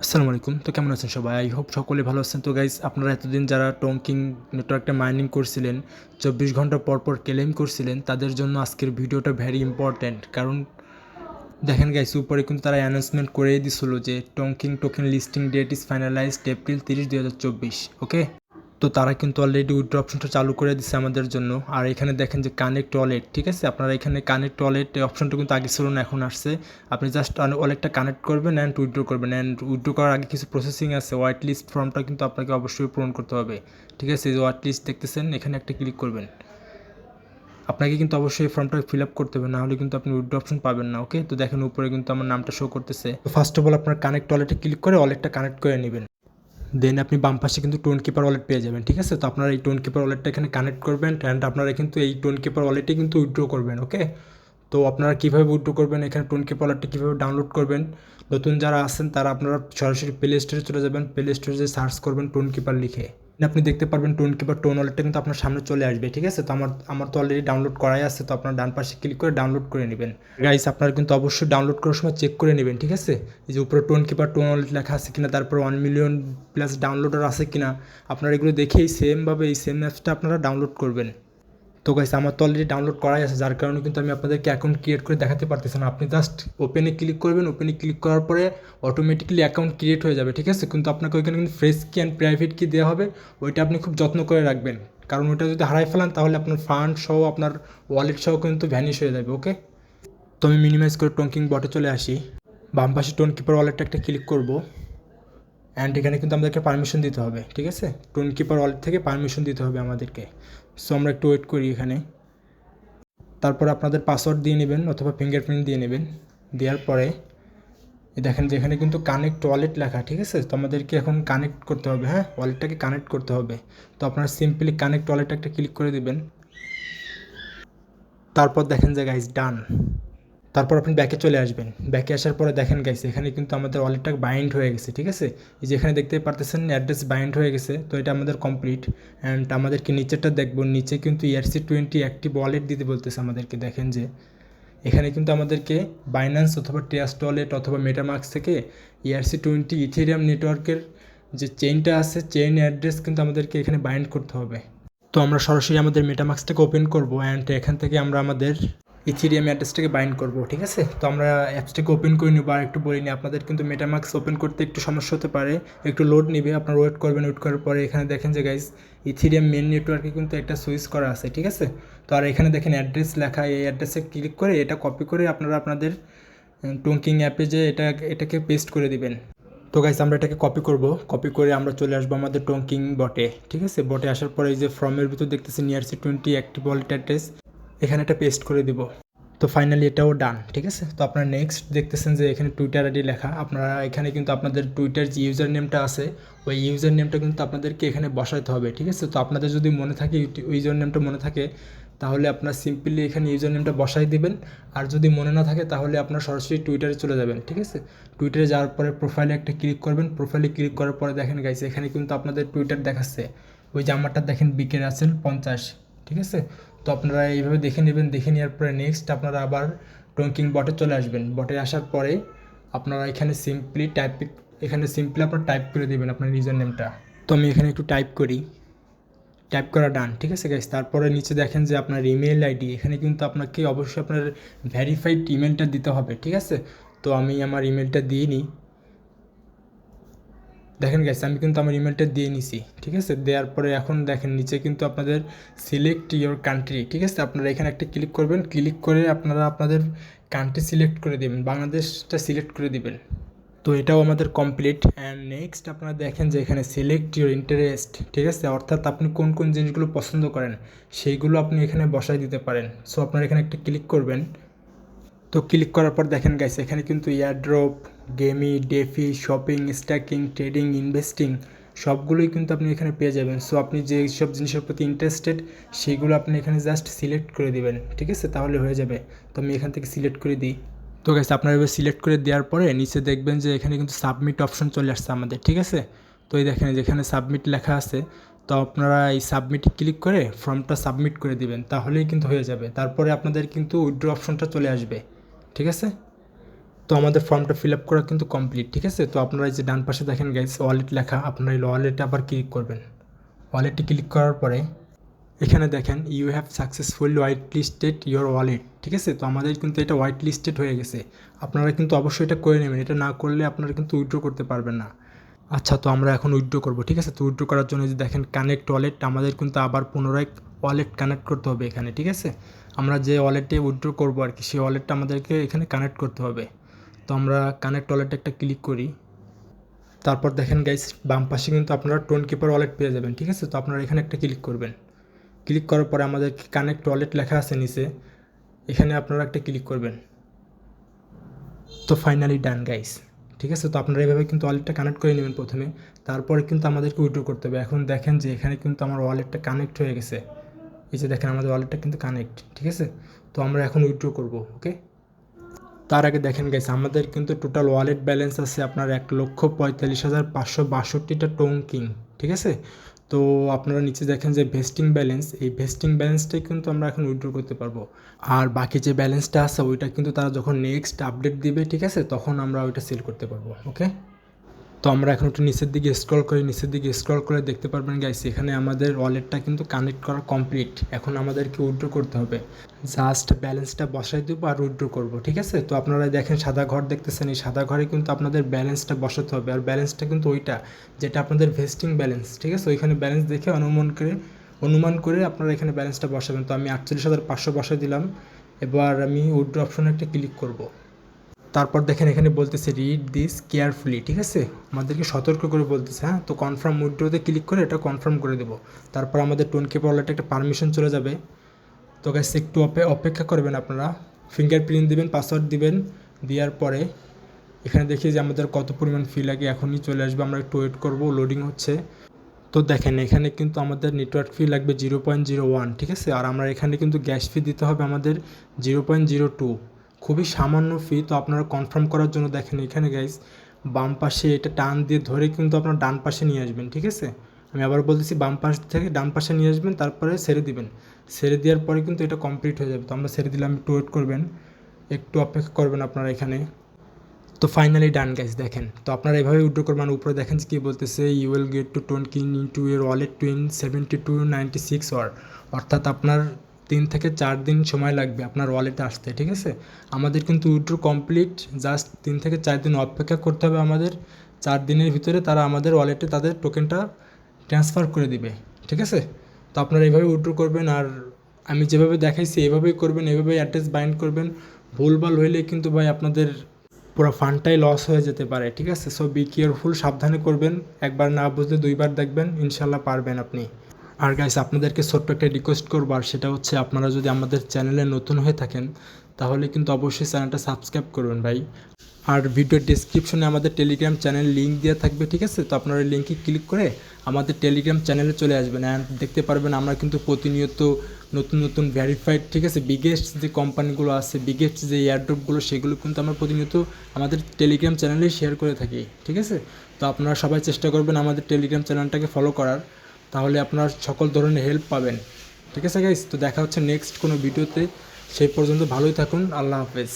আসসালামু আলাইকুম। তো কেমন আছেন সবাই? আই হোপ সকলে ভালো আছেন। তো গাইস, আপনারা এতদিন যারা টংকিং নেটওয়ার্কটা মাইনিং করছিলেন, 24 ঘন্টা পর পর ক্লেম করছিলেন, তাদের জন্য আজকের ভিডিওটা ভেরি ইম্পর্ট্যান্ট। কারণ দেখেন গাইস, উপরে কিন্তু তারা অ্যানাউন্সমেন্ট করেই দিছিল যে tonking token listing date is finalized April 30, 2024। Okay? তো তারা কিন্তু অলরেডি উইথড্র অপশনটা চালু করে দিচ্ছে আমাদের জন্য। আর এখানে দেখেন যে কানেক্ট ওয়ালেট, ঠিক আছে? আপনারা এখানে কানেক্ট ওয়ালেট অপশনটা কিন্তু আগে ছিল না, এখন আসছে। আপনি জাস্ট ওয়ালেটটা কানেক্ট করবেন অ্যান্ড উইথড্র করবেন। অ্যান্ড উইথড্র করার আগে কিছু প্রসেসিং আছে, হোয়াইট লিস্ট ফর্মটা কিন্তু আপনাকে অবশ্যই পূরণ করতে হবে, ঠিক আছে? যে হোয়াইট লিস্ট দেখতেছেন, এখানে একটা ক্লিক করবেন। আপনাকে কিন্তু অবশ্যই এই ফর্মটা ফিল আপ করতে হবে, না হলে কিন্তু আপনি উইথড্র অপশন পাবেন না। ওকে? তো দেখেন উপরে কিন্তু আমার নামটা শো করতেছে। তো ফার্স্ট অফ অল আপনার কানেক্ট ওয়ালেটে ক্লিক করে ওয়ালেটটা কানেক্ট করে নেবেন। দেন আপনি বাম পাশে কিন্তু টোন কিপার ওয়ালেট পেয়ে যাবেন, ঠিক আছে? তো আপনারা এই টোন কিপার ওয়ালেটটা এখানে কানেক্ট করবেন অ্যান্ড আপনারা কিন্তু এই টোন কিপার ওয়ালেটে কিন্তু উইথড্র করবেন। ওকে? তো আপনারা কীভাবে উইথড্র করবেন, এখানে টোন কিপার ওয়ালেটটা কীভাবে ডাউনলোড করবেন, নতুন যারা আছেন তারা আপনারা সরাসরি প্লে স্টোরে চলে যাবেন। প্লে স্টোরে যে সার্চ করবেন টোন কিপার লিখে, আপনি দেখতে পারবেন টোন কিপার টোন ওয়ালেটটা কিন্তু আপনার সামনে চলে আসবে, ঠিক আছে? তো আমার তো অলরেডি ডাউনলোড করাই আছে, তো আপনার ডান পাশে ক্লিক করে ডাউনলোড করে নেবেন। গাইস, আপনারা কিন্তু অবশ্যই ডাউনলোড করার সময় চেক করে নেবেন, ঠিক আছে? এই যে উপরে টোন কিপার টোন ওয়ালেট লেখা আছে কিনা, তারপর 1 মিলিয়ন প্লাস ডাউনলোডার আছে কিনা, আপনারা এগুলো দেখেই সেমভাবে এই সেম অ্যাপসটা আপনারা ডাউনলোড করবেন। তো গাইস, আমার তো অলরেডি ডাউনলোড করাই আছে, যার কারণে কিন্তু আমি আপনাদেরকে অ্যাকাউন্ট ক্রিয়েট করে দেখাতে পারতেছি না। আপনি জাস্ট ওপেনে ক্লিক করবেন, ওপেনে ক্লিক করার পরে অটোমেটিক্যালি অ্যাকাউন্ট ক্রিয়েট হয়ে যাবে, ঠিক আছে? কিন্তু আপনাকে ওইখানে কিন্তু ফ্রেশ কি অ্যান্ড প্রাইভেট কি দেওয়া হবে, ওইটা আপনি খুব যত্ন করে রাখবেন। কারণ ওইটা যদি হারাই ফেলান তাহলে আপনার ফান্ড সহ আপনার ওয়ালেট সহ কিন্তু ভ্যানিশ হয়ে যাবে। ওকে? তো আমি মিনিমাইজ করে টঙ্কিং বটে চলে আসি। বাম পাশে টোন কিপার ওয়ালেটটা একটা ক্লিক করব অ্যান্ড এখানে কিন্তু আমাদেরকে পারমিশন দিতে হবে, ঠিক আছে? টোন কিপার ওয়ালেট থেকে পারমিশন দিতে হবে আমাদেরকে। সো আমরা একটু ওয়েট করি এখানে। তারপর আপনাদের পাসওয়ার্ড দিয়ে নেবেন অথবা ফিঙ্গারপ্রিন্ট দিয়ে নেবেন। দেওয়ার পরে দেখেন যে এখানে কিন্তু কানেক্ট ওয়ালেট লেখা, ঠিক আছে? তো আমাদেরকে এখন কানেক্ট করতে হবে, হ্যাঁ, ওয়ালেটটাকে কানেক্ট করতে হবে। তো আপনারা সিম্পলি কানেক্ট ওয়ালেট একটা ক্লিক করে দেবেন। তারপর দেখেন যে গাইস ডান। তারপর আপনি ব্যাকে চলে আসবেন। ব্যাকে আসার পরে দেখেন গাইস, এখানে কিন্তু আমাদের ওয়ালেটটা বাইন্ড হয়ে গেছে, ঠিক আছে? এই যে এখানে দেখতে পারতেছেন অ্যাড্রেস বাইন্ড হয়ে গেছে, তো এটা আমাদের কমপ্লিট। অ্যান্ড আমাদেরকে নিচেরটা দেখবো, নিচে কিন্তু ERC-20 অ্যাক্টিভ ওয়ালেট দিতে বলতেছে আমাদেরকে। দেখেন যে এখানে কিন্তু আমাদেরকে বাইন্যান্স অথবা ট্রাস্ট ওয়ালেট অথবা মেটামার্কস থেকে ERC-20 ইথেরিয়াম নেটওয়ার্কের যে চেইনটা আছে, চেইন অ্যাড্রেস কিন্তু আমাদেরকে এখানে বাইন্ড করতে হবে। তো আমরা সরাসরি আমাদের মেটামার্কসটাকে ওপেন করব অ্যান্ড এখান থেকে আমরা আমাদের ইথেরিয়াম অ্যাড্রেসটাকে বাইন্ড করব, ঠিক আছে? তো আমরা অ্যাপসটাকে ওপেন করে নিব। আর একটু বলিনি, আপনাদের কিন্তু মেটামার্কস ওপেন করতে একটু সমস্যা হতে পারে, একটু লোড নেবে, আপনারা ওয়েট করবেন। ওয়েট করার পরে এখানে দেখেন যে গাইস ইথেরিয়াম মেন নেটওয়ার্কে কিন্তু একটা সুইচ করা আছে, ঠিক আছে? তো আর এখানে দেখেন অ্যাড্রেস লেখা, এই অ্যাড্রেসে ক্লিক করে এটা কপি করে আপনারা আপনাদের টঙ্কিং অ্যাপে যে এটাকে পেস্ট করে দিবেন। তো গাইস, আমরা এটাকে কপি করব। কপি করে আমরা চলে আসবো আমাদের টঙ্কিং বটে, ঠিক আছে? বটে আসার পরে এই যে ফর্মের ভিতর দেখতেছি ERC-20 অ্যাক্টিভ ওয়ালেট অ্যাড্রেস, এখানে এটা পেস্ট করে দিব। তো ফাইনালি এটাও ডান, ঠিক আছে? তো আপনারা নেক্সট দেখতেছেন যে এখানে টুইটার আইডি লেখা। আপনারা এখানে কিন্তু আপনাদের টুইটার যে ইউজার নেমটা আছে, ওই ইউজার নেমটা কিন্তু আপনাদেরকে এখানে বসাইতে হবে, ঠিক আছে? তো আপনাদের যদি মনে থাকে, ইউজার নেমটা মনে থাকে, তাহলে আপনার সিম্পলি এখানে ইউজার নেমটা বসাই দেবেন। আর যদি মনে না থাকে তাহলে আপনার সরাসরি টুইটারে চলে যাবেন, ঠিক আছে? টুইটারে যাওয়ার পরে প্রোফাইলে একটা ক্লিক করবেন। প্রোফাইলে ক্লিক করার পরে দেখেন গাইস, এখানে কিন্তু আপনাদের টুইটার দেখাচ্ছে। ওই যে আমারটা দেখেন বিকে রাসেল 50, ঠিক আছে? তো আপনারা এইভাবে দেখে নেবেন। দেখে নেওয়ার পরে নেক্সট আপনারা আবার টঙ্কিং বটে চলে আসবেন। বটে আসার পরে আপনারা এখানে সিম্পলি আপনারা টাইপ করে দেবেন আপনার ইউজার নেমটা। তো আমি এখানে একটু টাইপ করি। টাইপ করা ডান, ঠিক আছে গাইস? তারপরে নিচে দেখেন যে আপনার ইমেল আইডি, এখানে কিন্তু আপনাকে অবশ্যই আপনার ভেরিফাইড ইমেলটা দিতে হবে, ঠিক আছে? তো আমি আমার ইমেলটা দিয়ে নিই। দেখেন গাইস, আমি কিন্তু আমার ইমেলটা দিয়ে নিছি, ঠিক আছে? দেওয়ার পরে এখন দেখেন নিচে কিন্তু আপনাদের সিলেক্ট ইওর কান্ট্রি, ঠিক আছে? আপনারা এখানে একটা ক্লিক করবেন। ক্লিক করে আপনারা আপনাদের কান্ট্রি সিলেক্ট করে দেবেন, বাংলাদেশটা সিলেক্ট করে দিবেন। তো এটাও আমাদের কমপ্লিট। অ্যান্ড নেক্সট আপনারা দেখেন যে এখানে সিলেক্ট ইউর ইন্টারেস্ট, ঠিক আছে? অর্থাৎ আপনি কোন কোন জিনিসগুলো পছন্দ করেন সেইগুলো আপনি এখানে বসাই দিতে পারেন। সো আপনারা এখানে একটা ক্লিক করবেন। তো ক্লিক করার পর দেখেন গাইস, এখানে কিন্তু airdrop, GameFi, DeFi, shopping, stacking, trading, investing সবগুলোই কিন্তু আপনি এখানে পেয়ে যাবেন। সো আপনি যে সব জিনিসের প্রতি ইন্টারেস্টেড সেইগুলো আপনি এখানে জাস্ট সিলেক্ট করে দিবেন, ঠিক আছে? তাহলে হয়ে যাবে। তো আমি এখান থেকে সিলেক্ট করে দিই। তো গাইস, আপনারা এবার সিলেক্ট করে দেওয়ার পরে নিচে দেখবেন যে এখানে কিন্তু সাবমিট অপশন চলে আসছে আমাদের, ঠিক আছে? তো এই দেখেন যেখানে সাবমিট লেখা আছে, তো আপনারা এই সাবমিটে ক্লিক করে ফর্মটা সাবমিট করে দিবেন, তাহলেই কিন্তু হয়ে যাবে। তারপরে আপনাদের কিন্তু উইথড্র অপশনটা চলে আসবে, ঠিক আছে? তো আমাদের ফর্মটা ফিল আপ করা কিন্তু কমপ্লিট, ঠিক আছে। তো আপনারা এই যে ডান পাশে দেখেন গাইস ওয়ালেট লেখা, আপনারা এই ওয়ালেটে আবার ক্লিক করবেন। ওয়ালেটে ক্লিক করার পরে এখানে দেখেন you have successfully white listed your wallet, ঠিক আছে। তো আমাদের কিন্তু এটা হোয়াইট লিস্টেড হয়ে গেছে। আপনারা কিন্তু অবশ্যই এটা করে নেবেন, এটা না করলে আপনারা কিন্তু উইথড্র করতে পারবেন না। আচ্ছা, তো আমরা এখন উইথড্র করবো, ঠিক আছে। তো উইথড্র করার জন্য যে দেখেন কানেক্ট ওয়ালেট, আমাদের কিন্তু আবার পুনরায় ওয়ালেট কানেক্ট করতে হবে এখানে, ঠিক আছে। আমরা যে ওয়ালেটে উইথড্র করবো আর কি, সেই ওয়ালেটটা আমাদেরকে এখানে কানেক্ট করতে হবে। তো আমরা কানেক্ট ওয়ালেটে একটা ক্লিক করি। তারপর দেখেন গাইস বাম পাশে কিন্তু আপনারা টোন কিপার ওয়ালেট পেয়ে যাবেন, ঠিক আছে। তো আপনারা এখানে একটা ক্লিক করবেন। ক্লিক করার পরে আমাদের কানেক্ট ওয়ালেট লেখা আছে নিচে, এখানে আপনারা একটা ক্লিক করবেন। তো ফাইনালি ডান গাইস, ঠিক আছে। তো আপনারা এইভাবে কিন্তু ওয়ালেটটা কানেক্ট করে নেবেন প্রথমে, তারপরে কিন্তু আমাদেরকে উইথড্র করতে হবে। এখন দেখেন যে এখানে কিন্তু আমার ওয়ালেটটা কানেক্ট হয়ে গেছে, এই যে দেখেন আমাদের ওয়ালেটটা কিন্তু কানেক্ট, ঠিক আছে। তো আমরা এখন উইথড্র করব, ওকে। তার আগে দেখেন গাইস আমাদের কিন্তু টোটাল ওয়ালেট ব্যালেন্স আছে আপনার 1,45,562টা টোকেন, ঠিক আছে। তো আপনারা নিচে দেখেন যে ভেস্টিং ব্যালেন্স, এই ভেস্টিং ব্যালেন্সটাই কিন্তু আমরা এখন উইথড্র করতে পারবো। আর বাকি যে ব্যালেন্সটা আছে ওইটা কিন্তু তারা যখন নেক্সট আপডেট দিবে, ঠিক আছে, তখন আমরা ওইটা সেল করতে পারবো, ওকে। তো আমরা এখন একটু নিচের দিকে স্ক্রল করে দেখতে পারবেন গাইস এখানে আমাদের ওয়ালেটটা কিন্তু কানেক্ট করা কমপ্লিট। এখন আমাদেরকে উইথড্র করতে হবে, জাস্ট ব্যালেন্সটা বসাই দেবো আর উইথড্র করব, ঠিক আছে। তো আপনারা দেখেন সাদা ঘর দেখতেছেন, এই সাদা ঘরে কিন্তু আপনাদের ব্যালেন্সটা বসাতে হবে। আর ব্যালেন্সটা কিন্তু ওইটা যেটা আপনাদের ভেস্টিং ব্যালেন্স, ঠিক আছে। ওইখানে ব্যালেন্স দেখে অনুমান করে আপনারা এখানে ব্যালেন্সটা বসাবেন। তো আমি 48,500 বসাই দিলাম। এবার আমি উইথড্র অপশনে একটা ক্লিক করব। তারপর দেখেন এখানে বলতেছে রিড দিস কেয়ারফুলি, ঠিক আছে, আমাদেরকে সতর্ক করে বলতেছে। হ্যাঁ, তো কনফার্ম উইথড্রোতে ক্লিক করে এটা কনফার্ম করে দেবো। তারপর আমাদের টোন কিপার ওয়ালেটে একটা পারমিশন চলে যাবে। তো গাইস একটু অপেক্ষা করবেন, আপনারা ফিঙ্গারপ্রিন্ট দিবেন, পাসওয়ার্ড দিবেন, দেওয়ার পরে এখানে দেখি যে আমাদের কত পরিমাণ ফি লাগে, এখনই চলে আসবে। আমরা একটু ওয়েট করবো, লোডিং হচ্ছে। তো দেখেন এখানে কিন্তু আমাদের নেটওয়ার্ক ফি লাগবে 0.01, ঠিক আছে। আর আমরা এখানে কিন্তু গ্যাস ফি দিতে হবে আমাদের 0.02, খুবই সামান্য ফি। তো আপনারা কনফার্ম করার জন্য দেখেন এখানে গাইস বাম পাশে এটা টান দিয়ে ধরে কিন্তু আপনারা ডান পাশে নিয়ে আসবেন, ঠিক আছে। আমি আবার বলতেছি বাম পাশ থেকে ডান পাশে নিয়ে আসবেন, তারপরে ছেড়ে দিবেন। ছেড়ে দেওয়ার পরে কিন্তু এটা কমপ্লিট হয়ে যাবে। তো আমরা ছেড়ে দিলাম, একটু ওয়েট করবেন, একটু অপেক্ষা করবেন আপনারা এখানে। তো ফাইনালি ডান গাইস দেখেন। তো আপনারা এভাবে উইথড্র করবেন। উপরে দেখেন কি বলতেছে, you will get to token into your wallet within 72-96 hour, অর্থাৎ আপনার 3 থেকে 4 দিন সময় লাগবে আপনার ওয়ালেটে আসতে, ঠিক আছে। আমাদের কিন্তু উইথড্র কমপ্লিট, জাস্ট 3 থেকে 4 দিন অপেক্ষা করতে হবে আমাদের। 4 দিনের ভিতরে তারা আমাদের ওয়ালেটে তাদের টোকেনটা ট্রান্সফার করে দিবে, ঠিক আছে। তো আপনারা এইভাবে উইথড্র করবেন, আর আমি যেভাবে দেখাইছি এভাবেই করবেন, এভাবেই অ্যাড্রেস বাইন্ড করবেন। ভুলভাল হইলে কিন্তু ভাই আপনাদের পুরো ফান্ডটাই লস হয়ে যেতে পারে, ঠিক আছে। সো বি কেয়ারফুল, সাবধানে করবেন। একবার না বুঝলে দুইবার দেখবেন, ইনশাল্লাহ পারবেন আপনি। আর গাইস আপনাদেরকে ছোট্ট একটা রিকোয়েস্ট করবো, আর সেটা হচ্ছে আপনারা যদি আমাদের চ্যানেলে নতুন হয়ে থাকেন তাহলে কিন্তু অবশ্যই চ্যানেলটা সাবস্ক্রাইব করবেন ভাই। আর ভিডিওর ডেসক্রিপশনে আমাদের টেলিগ্রাম চ্যানেল লিঙ্ক দেওয়া থাকবে, ঠিক আছে। তো আপনারা লিঙ্কে ক্লিক করে আমাদের টেলিগ্রাম চ্যানেলে চলে আসবেন, অ্যান্ড দেখতে পারবেন আমরা কিন্তু প্রতিনিয়ত নতুন নতুন ভ্যারিফাইড, ঠিক আছে, বিগেস্ট যে কোম্পানিগুলো আছে, বিগেস্ট যে এয়ারড্রপগুলো, সেগুলো কিন্তু আমরা প্রতিনিয়ত আমাদের টেলিগ্রাম চ্যানেলেই শেয়ার করে থাকি, ঠিক আছে। তো আপনারা সবাই চেষ্টা করবেন আমাদের টেলিগ্রাম চ্যানেলটাকে ফলো করার, তাহলে আপনারা সকল ধরনের হেল্প পাবেন, ঠিক আছে গাইস। তো দেখা হচ্ছে নেক্সট কোনো ভিডিওতে, সেই পর্যন্ত ভালোই থাকুন, আল্লাহ হাফেজ।